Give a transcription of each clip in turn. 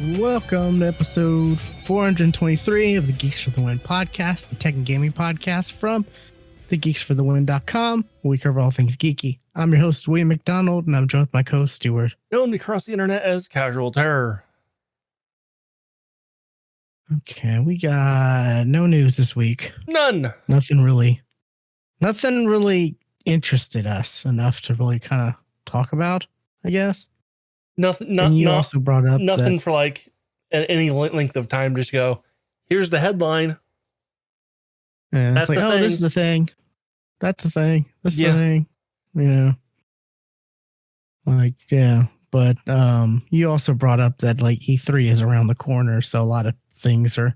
Welcome to episode 423 of the Geeks for the Win podcast, the tech and gaming podcast from thegeeksforthewin.com, where we cover all things geeky. I'm your host, William McDonald, and I'm joined with my co-host, Stuart. Known across the internet as Casual Terror. Okay, we got no news this week. None. Nothing really interested us enough to really kind of talk about, I guess. Nothing. And you also brought up nothing for like any length of time. Just go, here's the headline. Yeah, it's like, oh, this is the thing. That's the thing. This is the thing. You know. Like, yeah. But you also brought up that like E3 is around the corner, so a lot of things are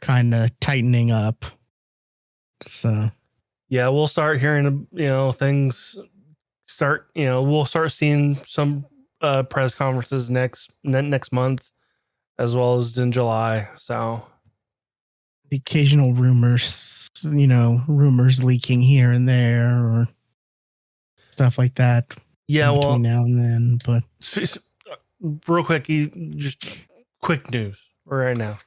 kind of tightening up. So yeah, we'll start hearing, things start, we'll start seeing some press conferences next month, as well as in July. So the occasional rumors leaking here and there or stuff like that. Yeah, between now and then. But real quick, just quick news right now.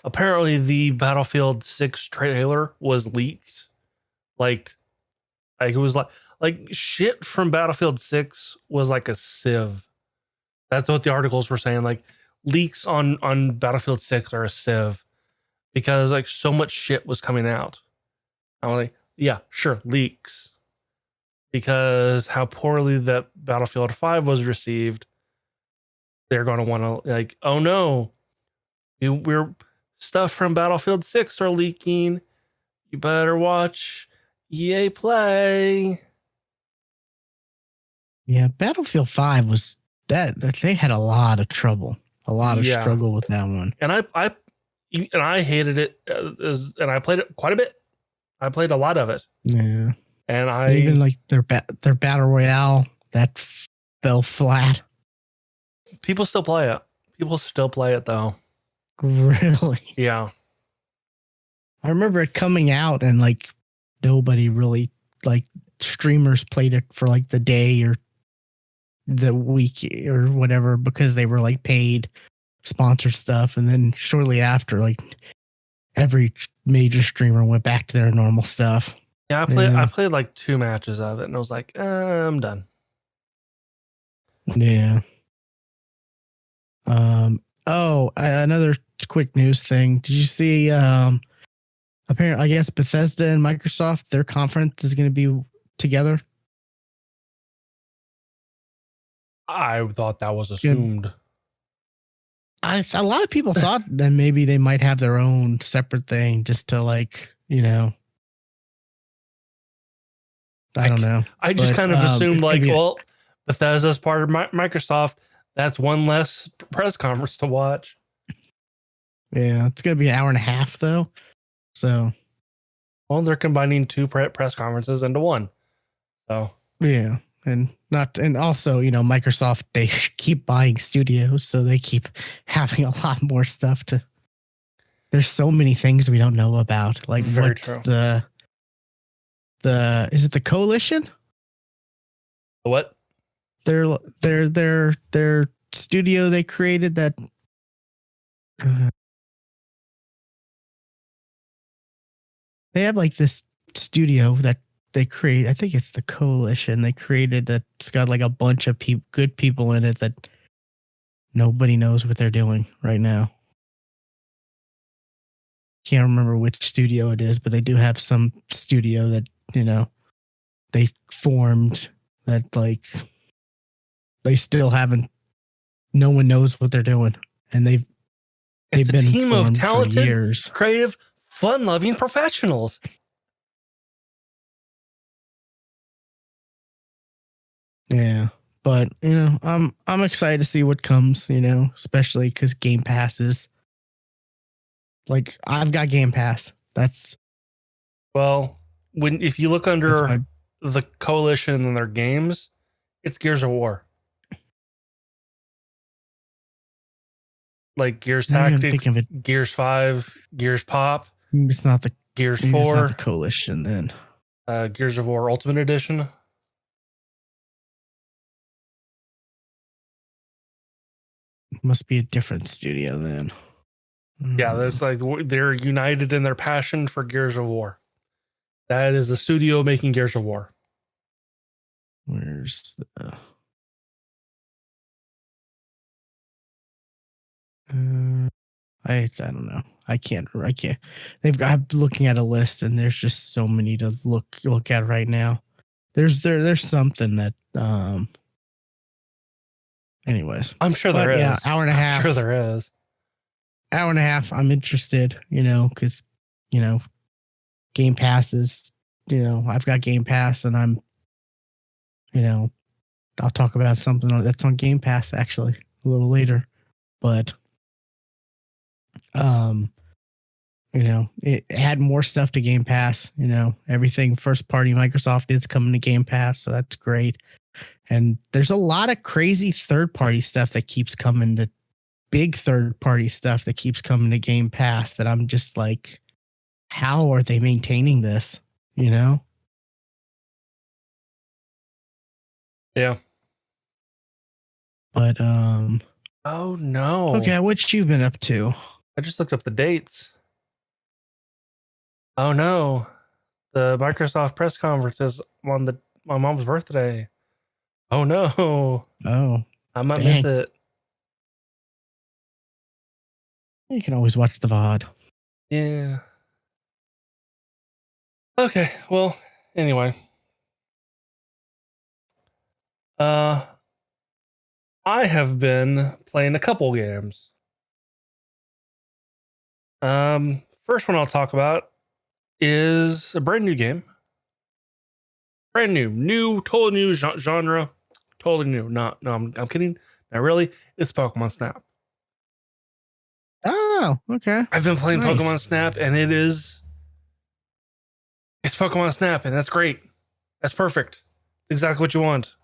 Apparently the Battlefield 6 trailer was leaked. Like it was like shit from Battlefield 6 was like a sieve. That's what the articles were saying. Like leaks on Battlefield 6 are a sieve because like so much shit was coming out. I'm like, yeah, sure, leaks. Because how poorly that Battlefield 5 was received, they're going to want to like, oh no, we're stuff from Battlefield 6 are leaking. You better watch EA Play. Yeah, Battlefield 5 was that they had a lot of trouble, struggle with that one. And I hated it, and I played it quite a bit. I played a lot of it. Yeah. And even like their battle royale that fell flat. People still play it. People still play it though. Really? Yeah. I remember it coming out and like nobody really like streamers played it for like the day or the week or whatever because they were like paid sponsored stuff. And then shortly after, like every major streamer went back to their normal stuff. Yeah, I played like 2 matches of it and I was like, I'm done. Yeah. Another quick news thing. Did you see apparently I guess Bethesda and Microsoft, their conference is going to be together? I thought that was assumed. A lot of people thought that maybe they might have their own separate thing just to like, I don't know. I just kind of assumed like, well, Bethesda's part of Microsoft. That's one less press conference to watch. Yeah, it's going to be an hour and a half though. So, well, they're combining 2 press conferences into one. So, yeah. And also, Microsoft, they keep buying studios, so they keep having a lot more stuff there's so many things we don't know about. Like what's true. Is it the Coalition? What? Their studio they created that they have like this studio that they create. I think it's the Coalition they created that's got like a bunch of good people in it that nobody knows what they're doing right now. Can't remember which studio it is, but they do have some studio that, they formed that like they still haven't, no one knows what they're doing. And they've been a team of talented, years. Creative, fun-loving professionals. Yeah. But, I'm excited to see what comes, especially because Game Pass is like, I've got Game Pass. That's if you look under the Coalition and their games, it's Gears of War. Like Gears Tactics, Gears 5, Gears Pop. It's not the Gears 4. It's not the Coalition then. Gears of War Ultimate Edition. Must be a different studio then. Yeah, there's like they're united in their passion for Gears of War. That is the studio making Gears of War. Where's the? I don't know. I can't. They've got. I'm looking at a list, and there's just so many to look at right now. There's something that. Anyways, I'm sure there is. Yeah, hour and a half. I'm sure there is. Hour and a half. I'm interested. Because Game Pass is. I've got Game Pass, and I'm. I'll talk about something that's on Game Pass actually a little later, but it had more stuff to Game Pass. Everything first party Microsoft is coming to Game Pass, so that's great. And there's a lot of crazy third party stuff that keeps coming to big third party stuff that keeps coming to Game Pass that I'm just like, how are they maintaining this? Yeah. But oh no. Okay, what you been up to? I just looked up the dates. Oh no. The Microsoft press conference is on my mom's birthday. Oh no. Oh. I might miss it. You can always watch the VOD. Yeah. Okay, well, anyway. I have been playing a couple games. First one I'll talk about is a brand new game. Brand new, totally new genre. Totally new. No, I'm kidding. Not really. It's Pokemon Snap. Oh, okay. I've been playing Pokemon Snap, and it's Pokemon Snap, and that's great. That's perfect. It's exactly what you want.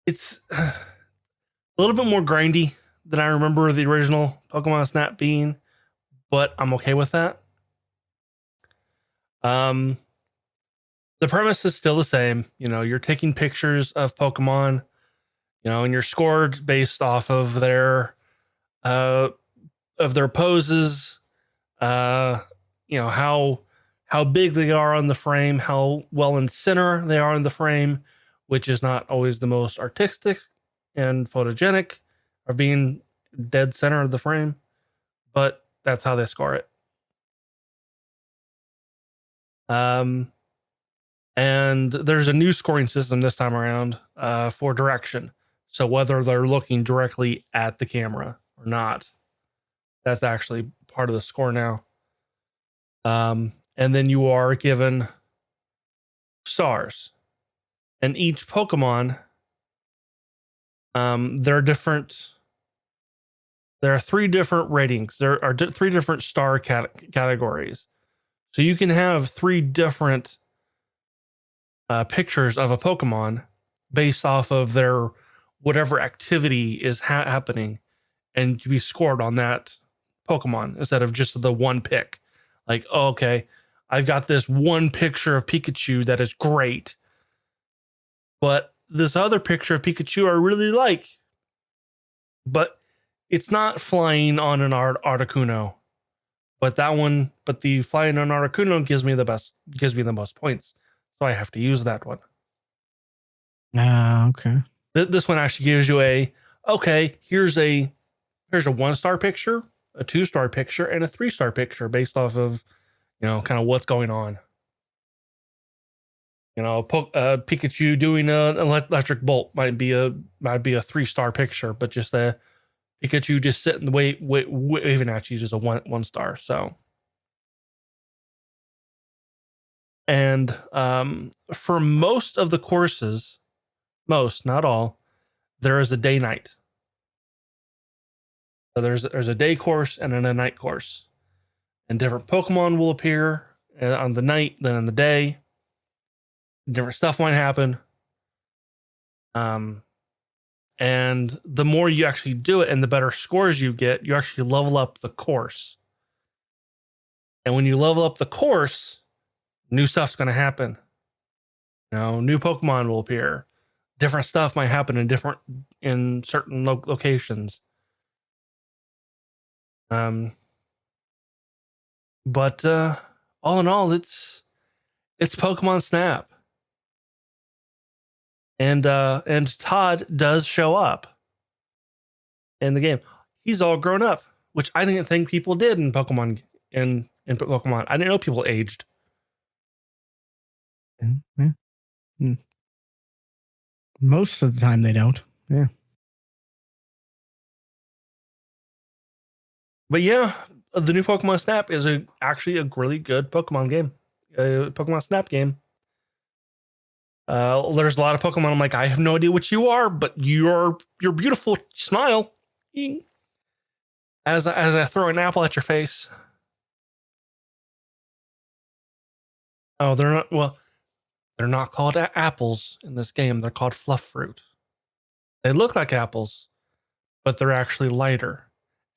It's a little bit more grindy than I remember the original Pokemon Snap being, but I'm okay with that. The premise is still the same. You're taking pictures of Pokemon, and you're scored based off of their poses, how big they are on the frame, how well in center they are in the frame, which is not always the most artistic and photogenic, or being dead center of the frame, but that's how they score it. And there's a new scoring system this time around for direction. So whether they're looking directly at the camera or not, that's actually part of the score now. And then you are given stars. And each Pokemon, there are 3 different ratings. There are 3 different star categories. So you can have 3 different pictures of a Pokemon based off of their whatever activity is happening, and to be scored on that Pokemon instead of just the one pick. Like, oh, okay, I've got this one picture of Pikachu that is great, but this other picture of Pikachu I really like, but it's not flying on an Articuno. But the flying on Articuno gives me the most points. So I have to use that one. Okay. This one actually gives you here's a 1-star picture, a 2-star picture, and a 3-star picture based off of, kind of what's going on. Pikachu doing an electric bolt might be a 3-star picture, but just the Pikachu just sitting waving at you is a 1-star. So, and for most of the courses, not all, there is a day-night. So there's a day course and a night course, and different Pokemon will appear on the night than on the day. Different stuff might happen. And the more you actually do it and the better scores you get, you actually level up the course. And when you level up the course, new stuff's going to happen. New Pokemon will appear. different stuff might happen in certain locations. But all in all, it's Pokemon Snap, and Todd does show up in the game. He's all grown up, which I didn't think people did in Pokemon. In Pokemon, I didn't know people aged. Yeah. Most of the time they don't. Yeah. But yeah, the new Pokemon Snap is actually a really good Pokemon game. Pokemon Snap game. There's a lot of Pokemon. I'm like, I have no idea what you are, but you're beautiful. Smile. As I throw an apple at your face. Oh, they're not. Well, they're not called apples in this game. They're called fluff fruit. They look like apples, but they're actually lighter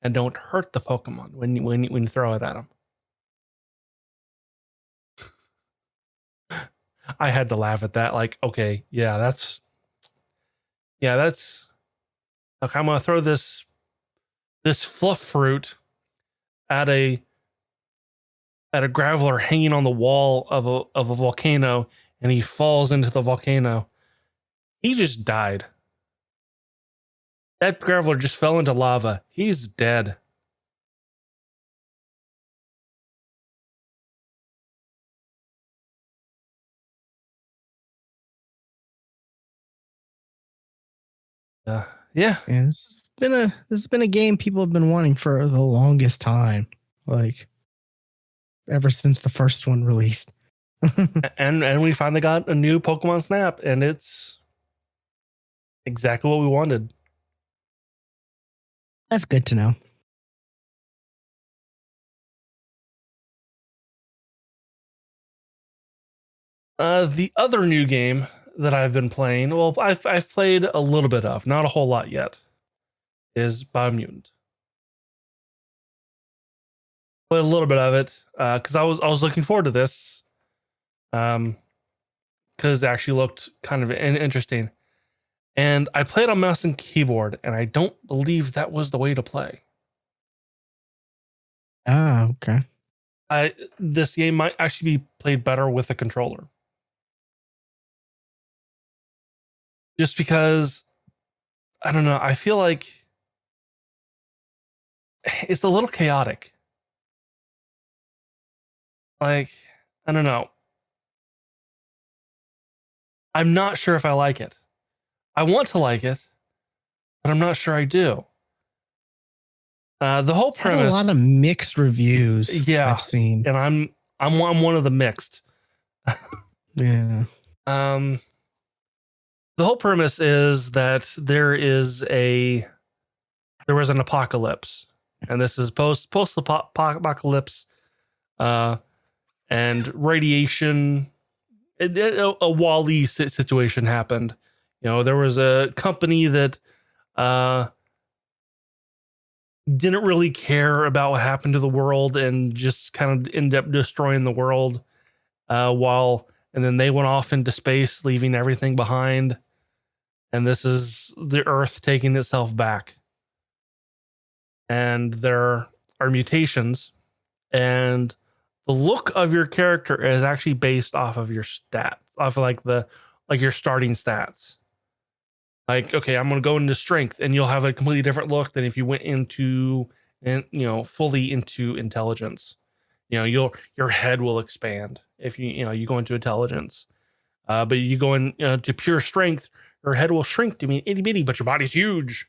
and don't hurt the Pokemon when you throw it at them. I had to laugh at that. Like, okay, yeah, that's. Okay, I'm gonna throw this fluff fruit at a graveler hanging on the wall of a volcano, and he falls into the volcano. He just died. That graveler just fell into lava. He's dead. Yeah. And this has been a game people have been wanting for the longest time. Like ever since the first one released. and we finally got a new Pokemon Snap, and it's exactly what we wanted. That's good to know. The other new game that I've been playing, well, I've played a little bit of, not a whole lot yet, is Biomutant. Played a little bit of it because I was looking forward to this, because it actually looked kind of interesting. And I played on mouse and keyboard, and I don't believe that was the way to play. Ah, okay. This game might actually be played better with a controller. Just because, I don't know, I feel like it's a little chaotic. Like, I don't know. I'm not sure if I like it. I want to like it, but I'm not sure I do. The whole premise, had a lot of mixed reviews. Yeah, I've seen, and I'm one of the mixed. Yeah. The whole premise is that there was an apocalypse, and this is post apocalypse, and radiation. A Wall-E situation happened. You know, there was a company that didn't really care about what happened to the world and just kind of ended up destroying the world. And then they went off into space, leaving everything behind. And this is the Earth taking itself back. And there are mutations, and the look of your character is actually based off of your stats, off of like your starting stats. Like, okay, I'm going to go into strength, and you'll have a completely different look than if you went into, and fully into intelligence. Your head will expand if you go into intelligence. But you go in to pure strength, your head will shrink to be itty bitty, but your body's huge.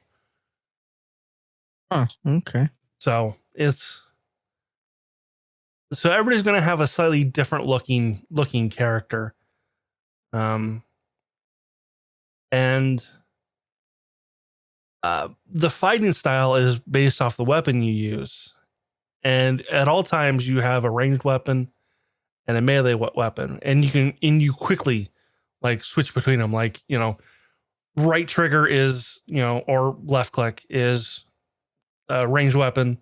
Oh, okay. So everybody's going to have a slightly different looking character. And the fighting style is based off the weapon you use. And at all times you have a ranged weapon and a melee weapon, and you quickly like switch between them. Like, right trigger is, or left click is a ranged weapon.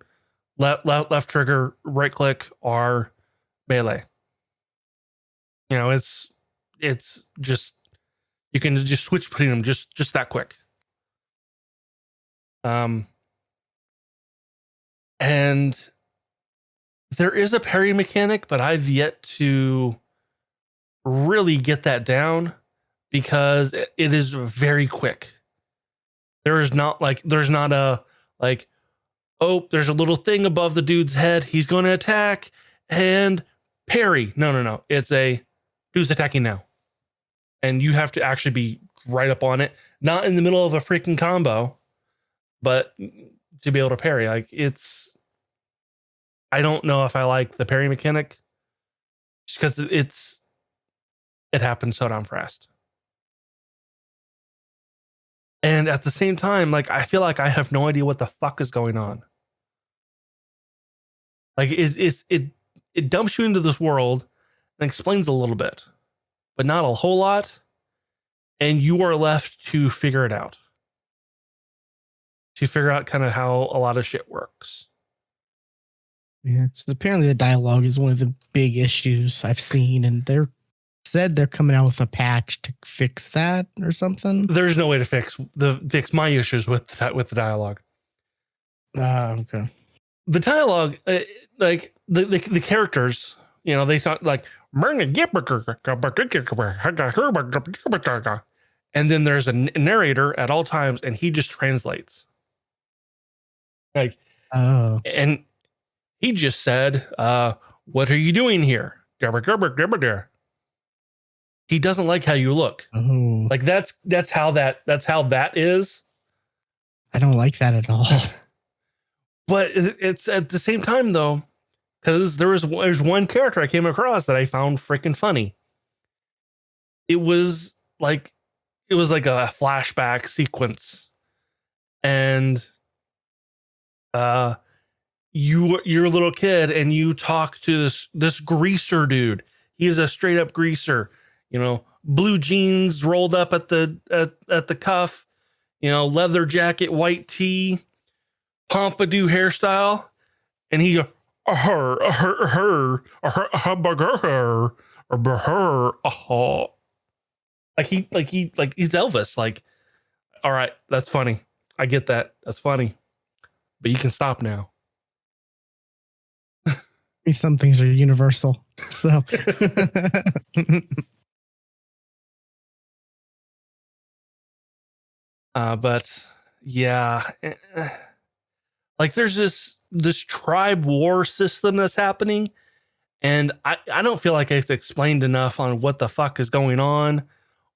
Left trigger, right click are melee. It's just You can just switch between them just that quick. And there is a parry mechanic, but I've yet to really get that down because it is very quick. There's not a like, oh, there's a little thing above the dude's head. He's going to attack and parry. No. It's a dude's attacking now. And you have to actually be right up on it, not in the middle of a freaking combo, but to be able to parry. Like, I don't know if I like the parry mechanic just because it happens so damn fast. And at the same time, like, I feel like I have no idea what the fuck is going on. Like, it dumps you into this world and explains a little bit, but not a whole lot. And you are left to figure it out. To figure out kind of how a lot of shit works. Yeah, so apparently the dialogue is one of the big issues I've seen, and they're coming out with a patch to fix that or something. There's no way to fix my issues with the dialogue. Okay. The dialogue, like the characters, you know, they talk like, and then there's a narrator at all times, and he just translates. Like, oh, and he just said, "What are you doing here?" He doesn't like how you look. Oh. Like that's how that is. I don't like that at all. But it's at the same time though, because there's one character I came across that I found freaking funny. It was like a flashback sequence, and you're a little kid and you talk to this greaser dude. He's a straight up greaser, you know, blue jeans rolled up at the cuff, you know, leather jacket, white tee, pompadour hairstyle, and he he's Elvis. Like, all right, that's funny. I get that. That's funny, but you can stop now. Some things are universal. So but yeah, like there's this tribe war system that's happening, and I don't feel like it's explained enough on what the fuck is going on,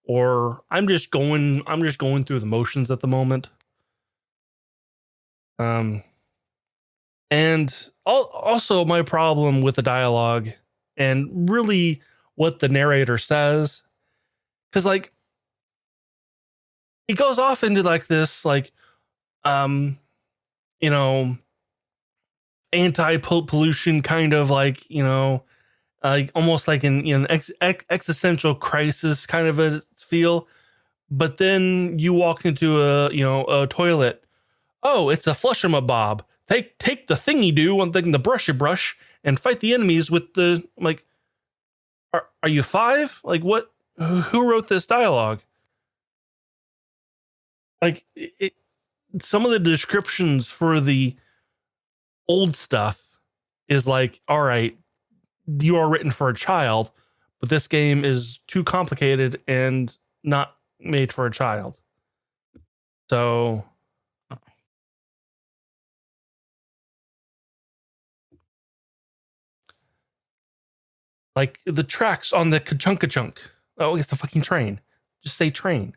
or I'm just going through the motions at the moment. And also my problem with the dialogue and really what the narrator says, because like he goes off into like this like you know, anti-pollution kind of like, you know, almost like an existential crisis kind of a feel. But then you walk into a toilet. Oh, it's a flush-em-a-bob. Take the thingy do one thing, the brushy brush, and fight the enemies with the like. Are you 5? Like what? Who wrote this dialogue? Like some of the descriptions for the old stuff is like, all right, you are written for a child, but this game is too complicated and not made for a child. So like the tracks on the ka-chunk. Oh, it's a fucking train. Just say train.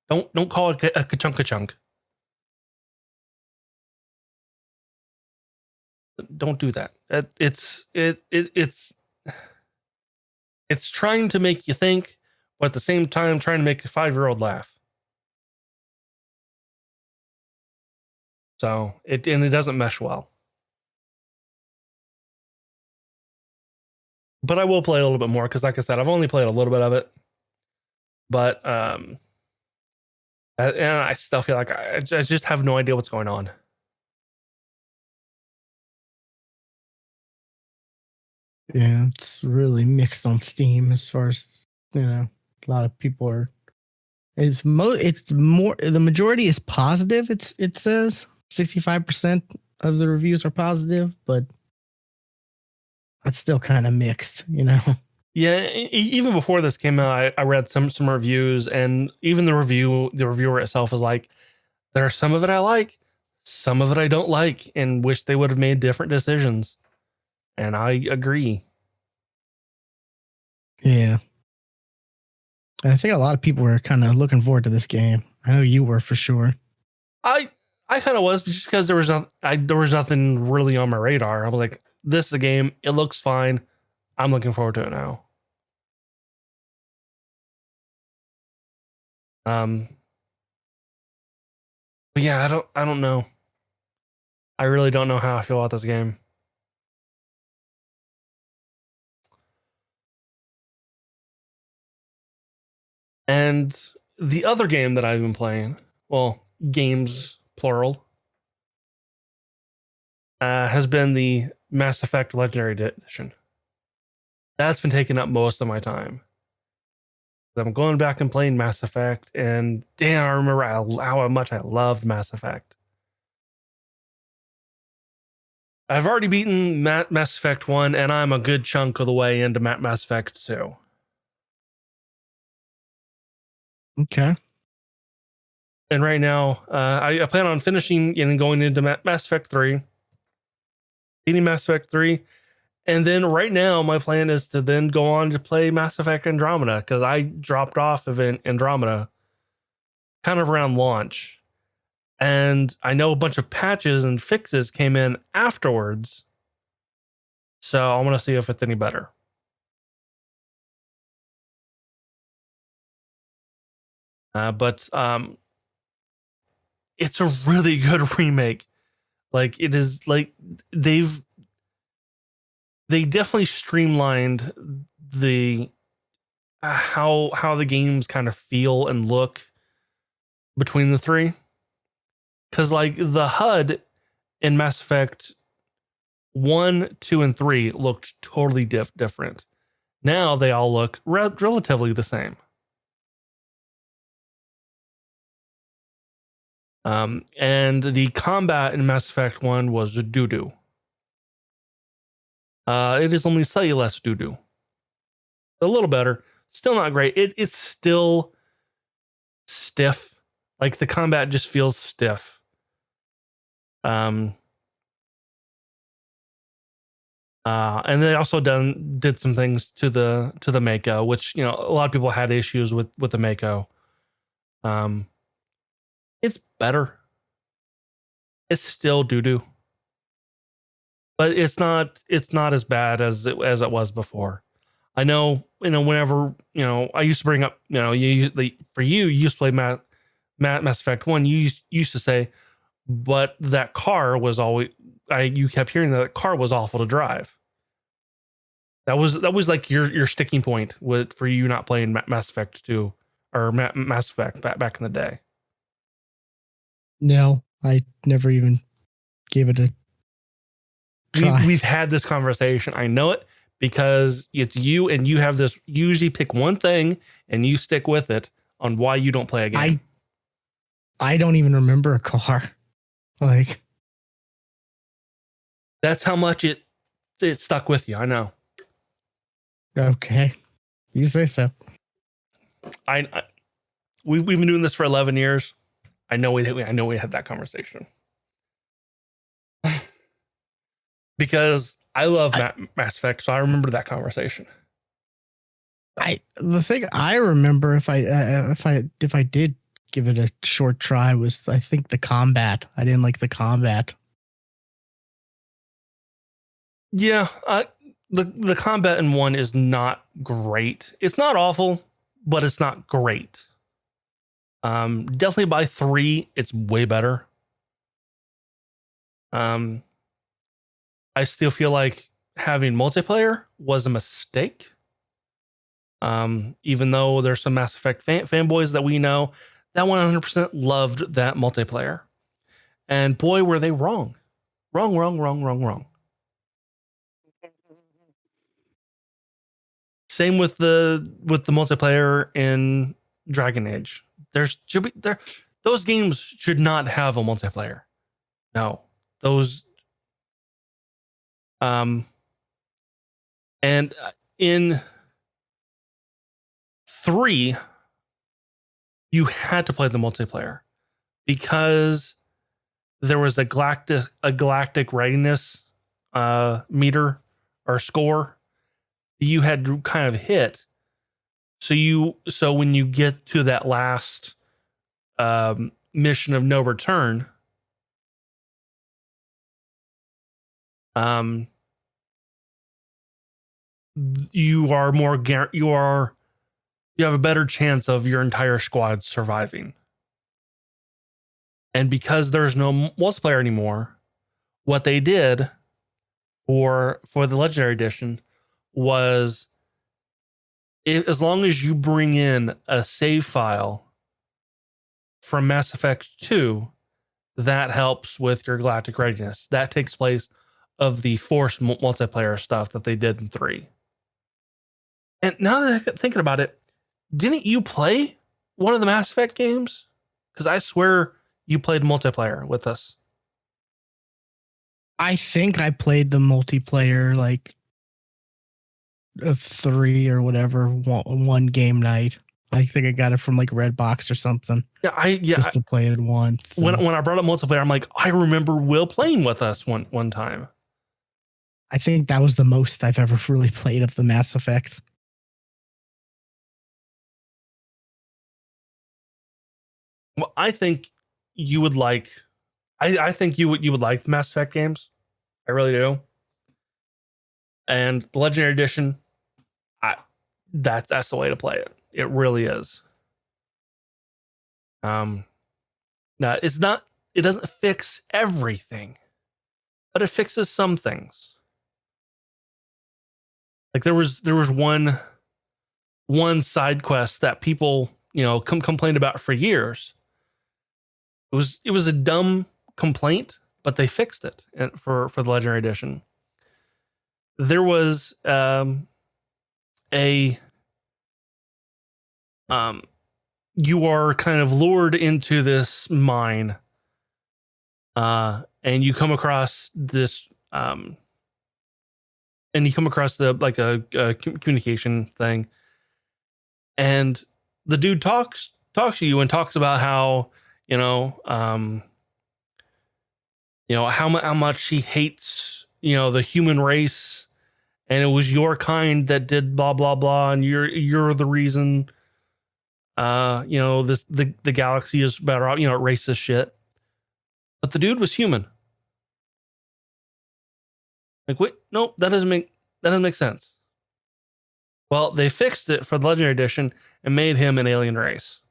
Don't call it a ka-chunk. Don't do that. It's trying to make you think, but at the same time trying to make a 5-year-old laugh. So it doesn't mesh well. But I will play a little bit more because, like I said, I've only played a little bit of it. But and I still feel like I just have no idea what's going on. yeah, it's really mixed on Steam as far as, you know, a lot of people are It's more. The majority is positive. It says 65% of the reviews are positive, but that's still kind of mixed, you know. Yeah, even before this came out, I read some reviews, and even the reviewer itself was like, there are some of it I like, some of it I don't like, and wish they would have made different decisions. And I agree. Yeah. I think a lot of people were kind of looking forward to this game. I know you were for sure. I kind of was, just because there was nothing really on my radar. I was like, this is a game. It looks fine. I'm looking forward to it now. But yeah, I don't know. I really don't know how I feel about this game. And the other game that I've been playing, well, games plural, has been the Mass Effect Legendary Edition. That's been taking up most of my time. I'm going back and playing Mass Effect, and damn, I remember how much I loved Mass Effect. I've already beaten Mass Effect 1, and I'm a good chunk of the way into Mass Effect 2. Okay. And right now, I plan on finishing and going into Mass Effect 3, beating Mass Effect 3. And then right now, my plan is to then go on to play Mass Effect Andromeda, because I dropped off of Andromeda kind of around launch. And I know a bunch of patches and fixes came in afterwards. So I want to see if it's any better. But it's a really good remake. Like, it is like they definitely streamlined the how the games kind of feel and look between the three. Because like the HUD in Mass Effect 1, 2, and 3 looked totally different. Now they all look relatively the same. And the combat in Mass Effect 1 was doo-doo. It is only slightly less doo-doo. A little better. Still not great. It's still stiff. Like, the combat just feels stiff. And they also did some things to the Mako, which, you know, a lot of people had issues with the Mako. It's better. It's still doo-doo, but it's not as bad as it was before. I know, you know, whenever, you know, I used to bring up, you know, you used to play Mass Effect 1, you used to say, but that car was always, you kept hearing that car was awful to drive. That was like your sticking point for you not playing Mass Effect 2 or Mass Effect back in the day. No, I never even gave it a try. We've had this conversation. I know it, because it's you, and you have this, you usually pick one thing and you stick with it on why you don't play a game. I don't even remember a car. Like, that's how much it stuck with you. I know. Okay, you say so. We've been doing this for 11 years. I know we had that conversation. Because I love Mass Effect, so I remember that conversation. The thing I remember, if I did give it a short try, was, I think, the combat. I didn't like the combat. Yeah, the combat in 1 is not great. It's not awful, but it's not great. Definitely by 3, it's way better. I still feel like having multiplayer was a mistake. Even though there's some Mass Effect fanboys that we know that 100% loved that multiplayer. And boy, were they wrong. Wrong. Same with the multiplayer in Dragon Age. Those games should not have a multiplayer. No, those. And in 3, you had to play the multiplayer because there was a galactic readiness meter or score you had to kind of hit. So when you get to that last mission of no return, you have a better chance of your entire squad surviving. And because there's no multiplayer anymore, what they did for the Legendary Edition was, as long as you bring in a save file from Mass Effect 2, that helps with your galactic readiness. That takes place of the forced multiplayer stuff that they did in 3. And now that I'm thinking about it, didn't you play one of the Mass Effect games? Because I swear you played multiplayer with us. I think I played the multiplayer like of 3 or whatever, one game night. I think I got it from like Redbox or something. Just to play it once. When I brought up multiplayer, I'm like, I remember Will playing with us one time. I think that was the most I've ever really played of the Mass Effects. Well, I think you would like. I think you would like the Mass Effect games. I really do. And the Legendary Edition, that's the way to play it. It really is. Now it's not. It doesn't fix everything, but it fixes some things. Like there was one side quest that people complained about for years. It was a dumb complaint, but they fixed it for the Legendary Edition. There was you are kind of lured into this mine, and you come across this and you come across a communication thing, and the dude talks to you and talks about how how much he hates the human race, and it was your kind that did blah blah blah, and you're the reason the galaxy is better off, racist shit. But the dude was human. Like, wait, no, that doesn't make sense. Well, they fixed it for the Legendary Edition and made him an alien race,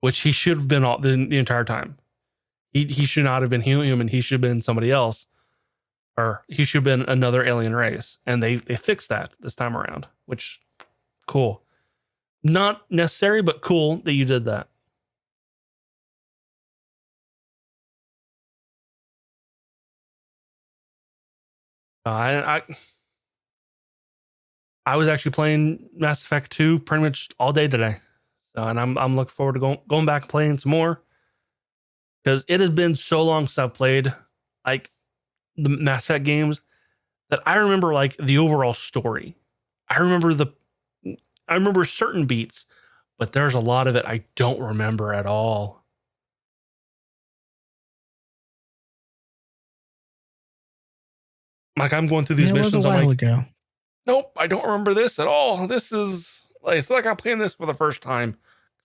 which he should have been the entire time. He should not have been human. He should have been somebody else, or he should have been another alien race. And they fixed that this time around, which cool. Not necessary, but cool that you did that. I was actually playing Mass Effect 2 pretty much all day today. So, and I'm looking forward to going back and playing some more, because it has been so long since I've played like the Mass Effect games that I remember like the overall story. I remember certain beats, but there's a lot of it I don't remember at all. Like I'm going through these missions. It was a while ago. Nope, I don't remember this at all. This is like, it's like I'm playing this for the first time.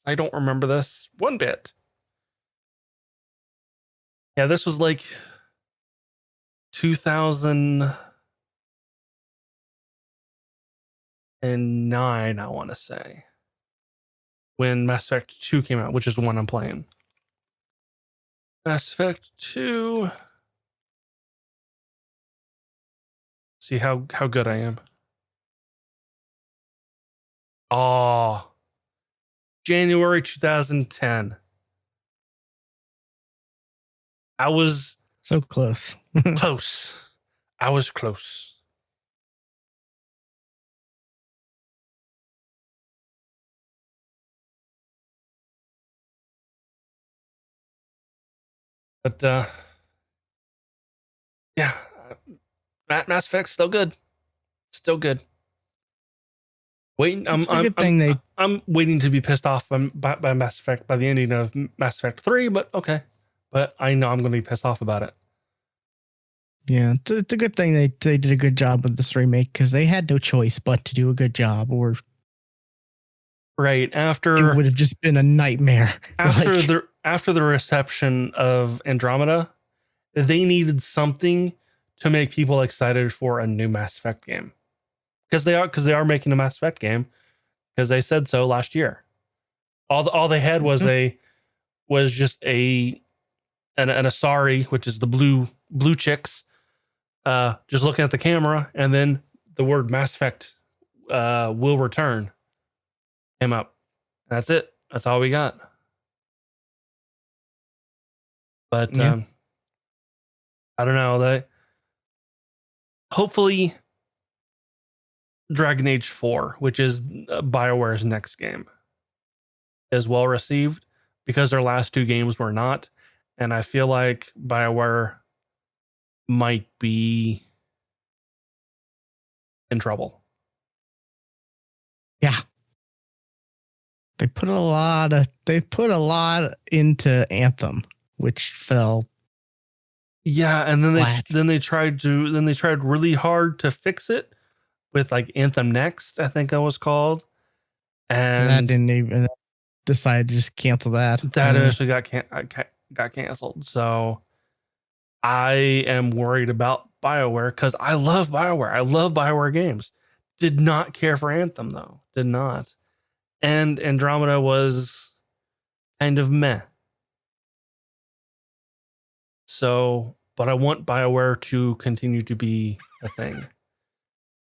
I don't remember this one bit. Yeah, this was like 2009, I want to say, when Mass Effect 2 came out, which is the one I'm playing. Mass Effect 2. See how good I am. Oh, January 2010. I was so close. Close. I was close. But yeah, Mass Effect still good. Still good. Waiting. I'm waiting to be pissed off by Mass Effect by the ending of Mass Effect 3, but okay. But I know I'm going to be pissed off about it. Yeah, it's a good thing they did a good job with this remake because they had no choice but to do a good job, or right after it would have just been a nightmare. After the reception of Andromeda, they needed something to make people excited for a new Mass Effect game, because they are making a Mass Effect game because they said so last year. All they had was just an Asari, which is the blue chicks, just looking at the camera, and then the word Mass Effect will return came up. That's it. That's all we got. But I don't know. They hopefully Dragon Age 4, which is BioWare's next game, is well received, because their last two games were not. And I feel like BioWare might be in trouble. Yeah. They've put a lot into Anthem, which fell. Yeah, and then they tried really hard to fix it with like Anthem Next, I think it was called. And that didn't even decide to just cancel that. That initially got canceled. So I am worried about BioWare, because I love BioWare. I love BioWare games. Did not care for Anthem though. Did not. And Andromeda was kind of meh. So, but I want BioWare to continue to be a thing.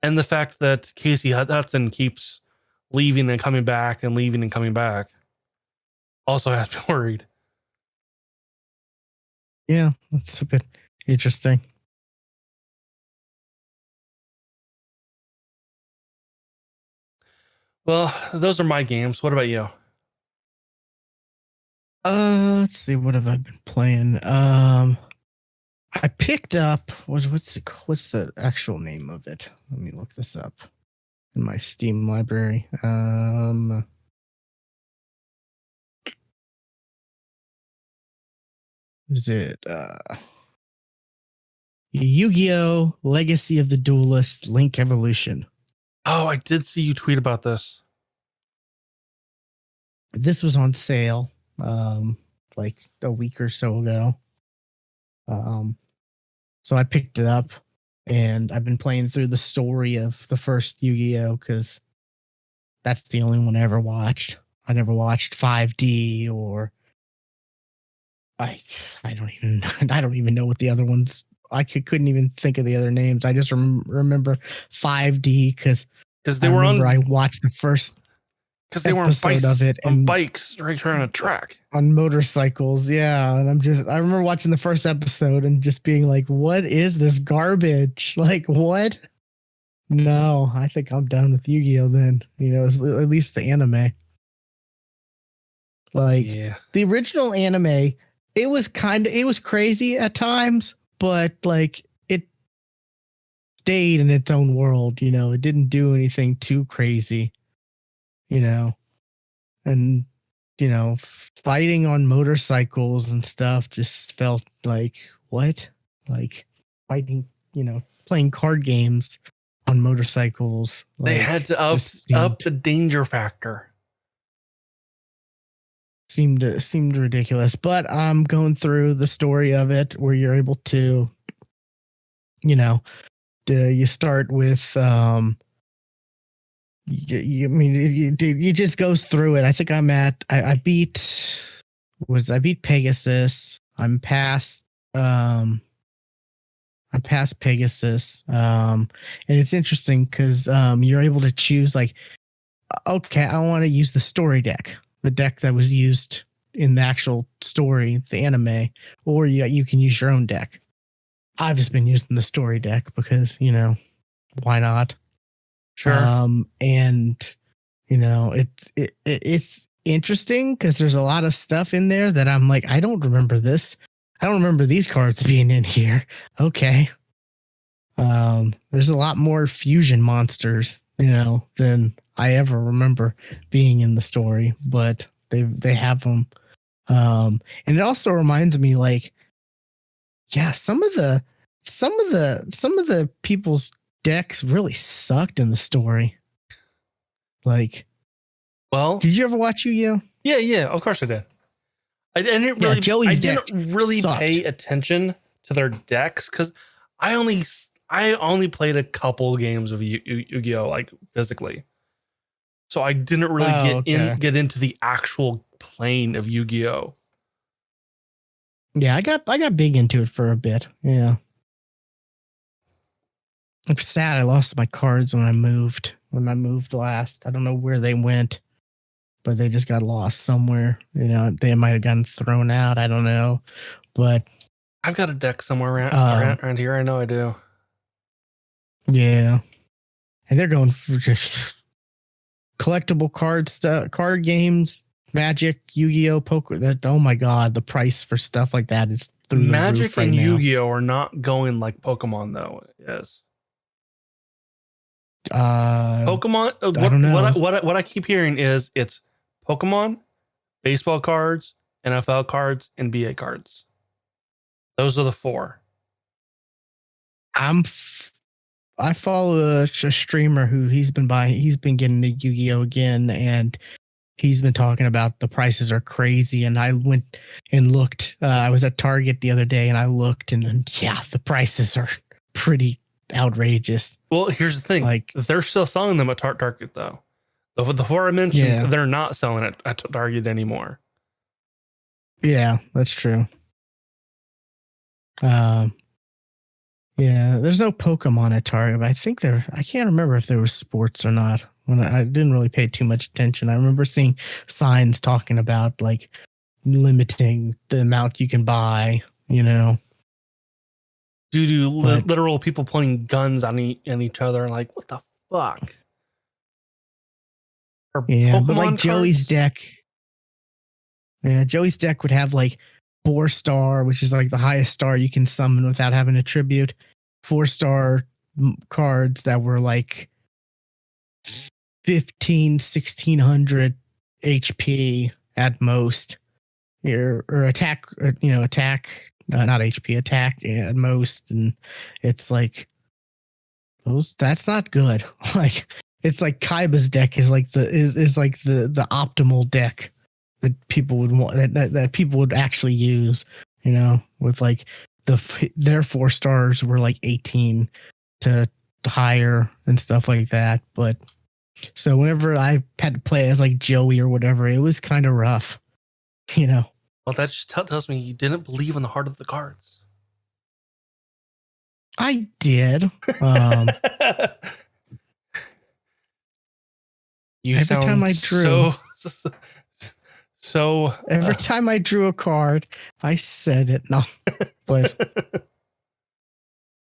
And the fact that Casey Hudson keeps leaving and coming back and leaving and coming back also has me worried. Yeah, that's a bit interesting. Well, those are my games. What about you? Let's see. What have I been playing? I picked up what's the actual name of it? Let me look this up in my Steam library. Is it Yu-Gi-Oh! Legacy of the Duelist Link Evolution? Oh, I did see you tweet about this. This was on sale like a week or so ago. So I picked it up, and I've been playing through the story of the first Yu-Gi-Oh! Because that's the only one I ever watched. I never watched 5D, or I don't even know what the other ones. I couldn't even think of the other names. I just remember 5D because they were on. I watched the first because they were on bikes right around a track on motorcycles. Yeah, and I remember watching the first episode and just being like, "What is this garbage? Like what?" No, I think I'm done with Yu-Gi-Oh! Then, at least the anime. Like the original anime, it was crazy at times, but like it stayed in its own world. It didn't do anything too crazy. And fighting on motorcycles and stuff just felt like what? Like fighting, playing card games on motorcycles. They had to up the danger factor. Seemed ridiculous, but I'm going through the story of it where you're able to, you start with, it just goes through it. I think I beat Pegasus. I'm past Pegasus. And it's interesting because you're able to choose like, okay, I want to use the story deck, the deck that was used in the actual story, the anime, or you can use your own deck. I've just been using the story deck because, why not? Sure. And it's interesting because there's a lot of stuff in there that I'm like, I don't remember this. I don't remember these cards being in here. Okay. There's a lot more fusion monsters, than I ever remember being in the story, but they have them. And it also reminds me, like, yeah, some of the people's decks really sucked in the story. Like, Well, did you ever watch Yu-Gi-Oh? yeah, of course I did. I Joey's deck didn't really sucked. pay attention to their decks because I only played a couple games of Yu-Gi-Oh, like, physically. So I didn't really get into the actual plane of Yu-Gi-Oh. Yeah, I got big into it for a bit. Yeah. I'm sad I lost my cards when I moved. When I moved last, I don't know where they went, but they just got lost somewhere. They might have gotten thrown out. I don't know, but I've got a deck somewhere around here. I know I do. Yeah, and they're going for just collectible card games, Magic, Yu-Gi-Oh, poker. Oh my god, the price for stuff like that is through the roof right and now. Yu-Gi-Oh are not going like Pokemon though. Yes. Pokemon. I don't know. What I keep hearing is it's Pokemon, baseball cards, NFL cards, and BA cards. Those are the four. I follow a streamer who he's been getting the Yu-Gi-Oh again, and he's been talking about the prices are crazy. And I went and looked. I was at Target the other day, and I looked, and yeah, the prices are pretty outrageous. Well, here's the thing: like, they're still selling them at Target, though. The four I mentioned, they're not selling it at Target anymore. Yeah, that's true. Yeah, there's no Pokemon at Target, but I can't remember if there was sports or not. I didn't really pay too much attention. I remember seeing signs talking about, like, limiting the amount you can buy, Due to literal people putting guns on each other, like, what the fuck? Yeah, Pokemon but like cards? Joey's deck would have, like, 4-star, which is like the highest star you can summon without having a tribute. 4-star cards that were like 1600 HP at most. Or attack, not HP, attack at most. And it's like, that's not good. Like, it's like Kaiba's deck is like the optimal deck that people would want, that people would actually use, with like their 4-stars were like 18 to higher and stuff like that. But so whenever I had to play as like Joey or whatever, it was kind of rough, Well, that just tells me you didn't believe in the heart of the cards. I did. Every time I drew, every time I drew a card, I said it. No, but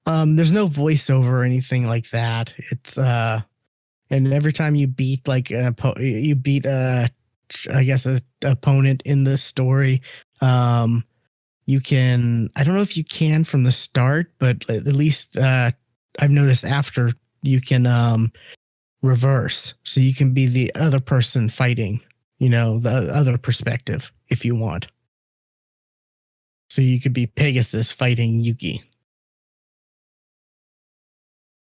there's no voiceover or anything like that. It's and every time you beat like an opponent in the story, you can. I don't know if you can from the start, but at least I've noticed after you can reverse, so you can be the other person fighting. The other perspective if you want. So you could be Pegasus fighting Yugi.